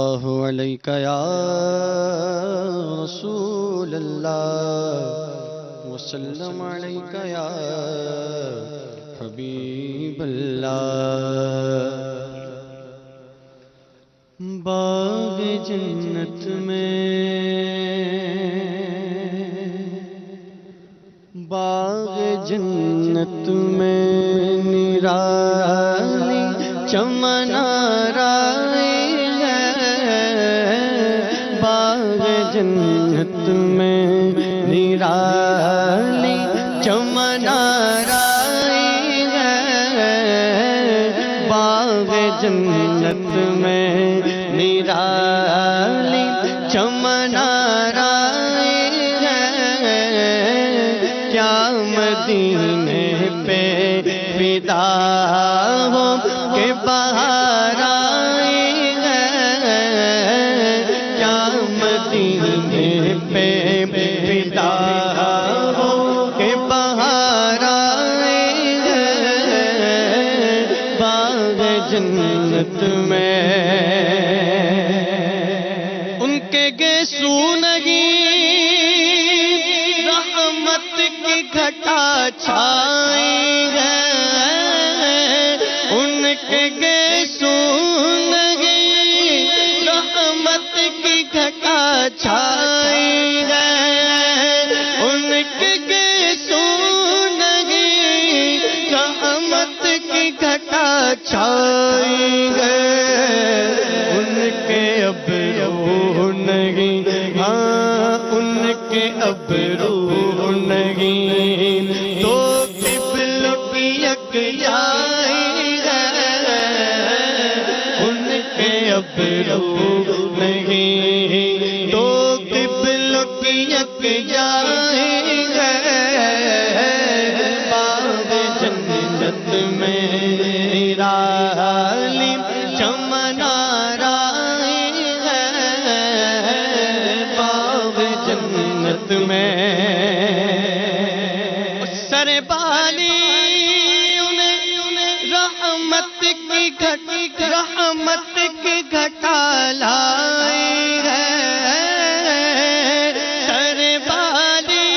اللہ علیک یا رسول اللہ وسلم علیک یا حبیب اللہ۔ باغ جنت میں نرالی چمن آرائی ہے، باغ جنت میں نرالی چمن آرائی ہے، باغ جنت میں نرالی چمن آرائی ہے، کیا مدینے پہ فدا ہو کہ بہار آئی ہے، کیا مدینے پہ فدا ہو کہ بہار آئی ہے، باغ جنت میں ان کے گیسو نہیں رحمت کی گھٹا چھائی ہے، ان کے گیسو نہیں رحمت کی گھٹا چھائی ہے، ان کے گیسو نہیں رحمت کی گھٹا چھائی ہے، ان کے ابرو نہیں، ہاں ان کے ابرو نہیں تو قبل کی یکجائی ہے، ان کے ابرو نہیں تو قبل کی یکجائی ہے، باغ جنت میں نرالی چمن آرائی ہے، باغ جنت میں رحمت کی گھٹا لائی ہے، سر والی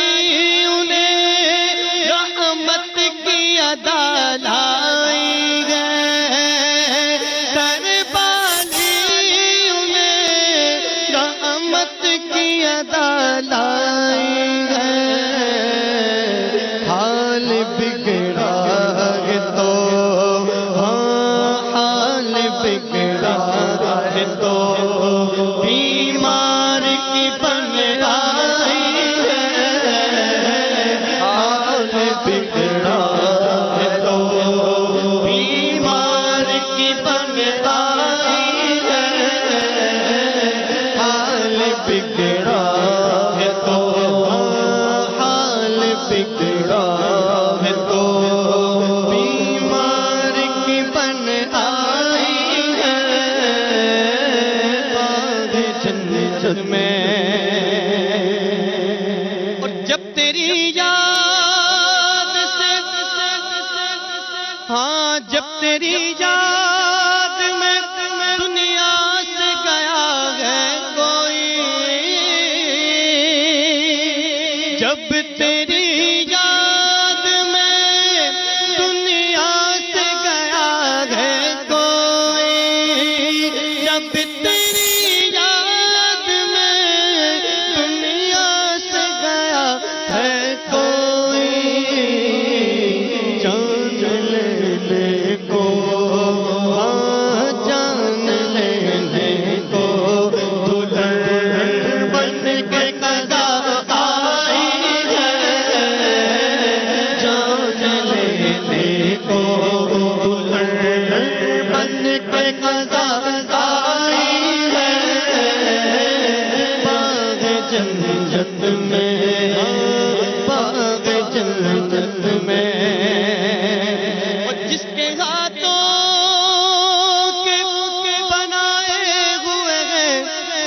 انہیں رحمت کی ادا لائی ہے، سر والی انہیں رحمت کی ادا لائی ہے، حال بگڑا ہے تو بگڑا ہے تو بیمار کی بن آئی ہے، حال بگڑا ہے تو بیمار کی بن آئی ہے، حال بگڑا ہے تو حال بگڑا ہے تو بیمار کی بن آئی میں، اور جب تیری یاد سے، ہاں جب تیری یاد میں دنیا سے گیا ہے کوئی، جب تیری یاد میں دنیا سے گیا ہے کوئی، جب تیری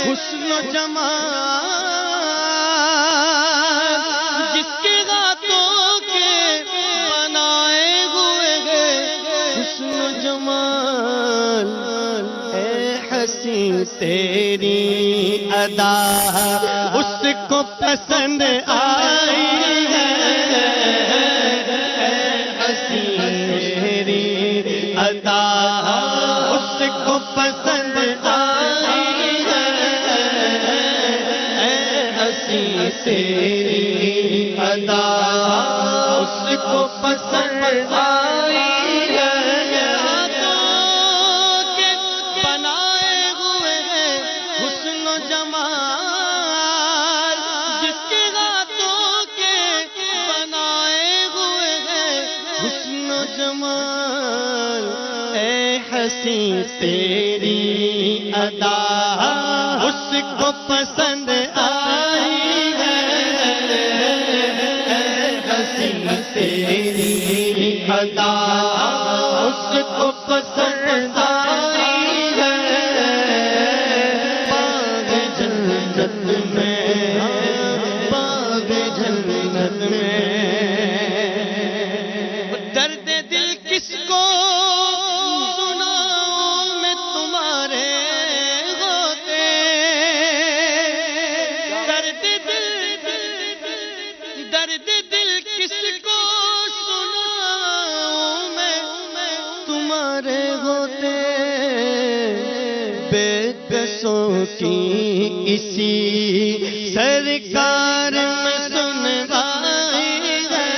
حسن و جمال، جس کے ہاتھوں کے بنائے ہوئے ہیں حسن و جمال، اے حسین تیری ادا اس کو پسند آئی ہے، تیری ادا اس کو پسند آئی ہے، تیری ادا اس کو پسند آئی ہے، کے بنائے ہوئے حسن و جمال، جس کے ہاتھوں کے بنائے ہوئے حسن و جمال، اے حسین تیری ادا اس کو پسند آئی ہے، تیری ادا اس کو پسند آئی ہے، باغ جنت میں، باغ جنت میں، درد دل کس کو سناؤں میں تمہارے ہوتے، درد دل کس کو سناؤں میں تمہارے ہوتے، بے کسوں کی اسی سرکار میں سنوائی ہے،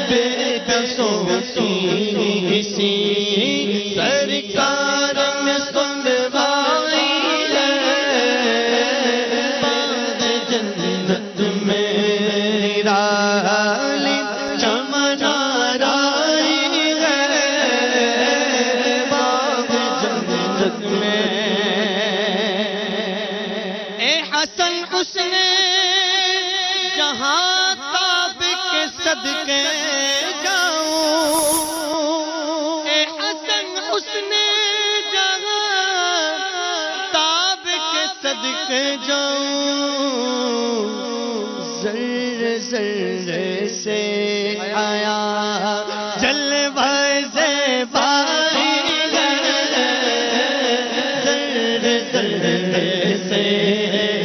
بے کسوں کی اسی سرکار میں سنوائی ہے، باغ جنت میں نرالی چمن آرائی ہے، باغ جنت میں، اے حسن حسن جہاں تاب کے صدقے جاؤں، اے حسن حسن جہاں تاب کے صدقے جاؤں، ذرے ذرے سے آیا جلوہ زیبائی ہے، ذرے ذرے سے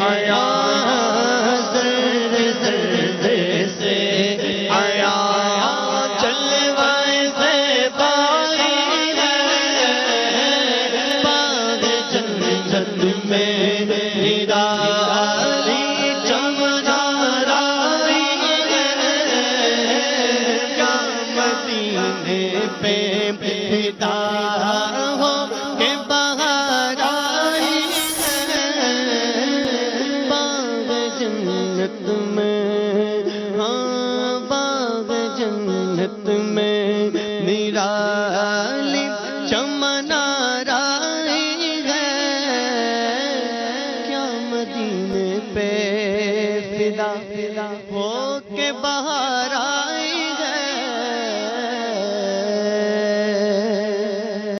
آیا، ذرے ذرے سے آیا جلوہ زیبائی ہے، باغ جنت میں نرالی چمن آرائی ہے، کیا مدینے پہ فدا ہو کہ بہار آئی ہے، باغ جنت میں، ہاں باغ جنت میں نرالی چمن آرائی ہے، کیا مدینے پہ فدا ہو کے بہار آئی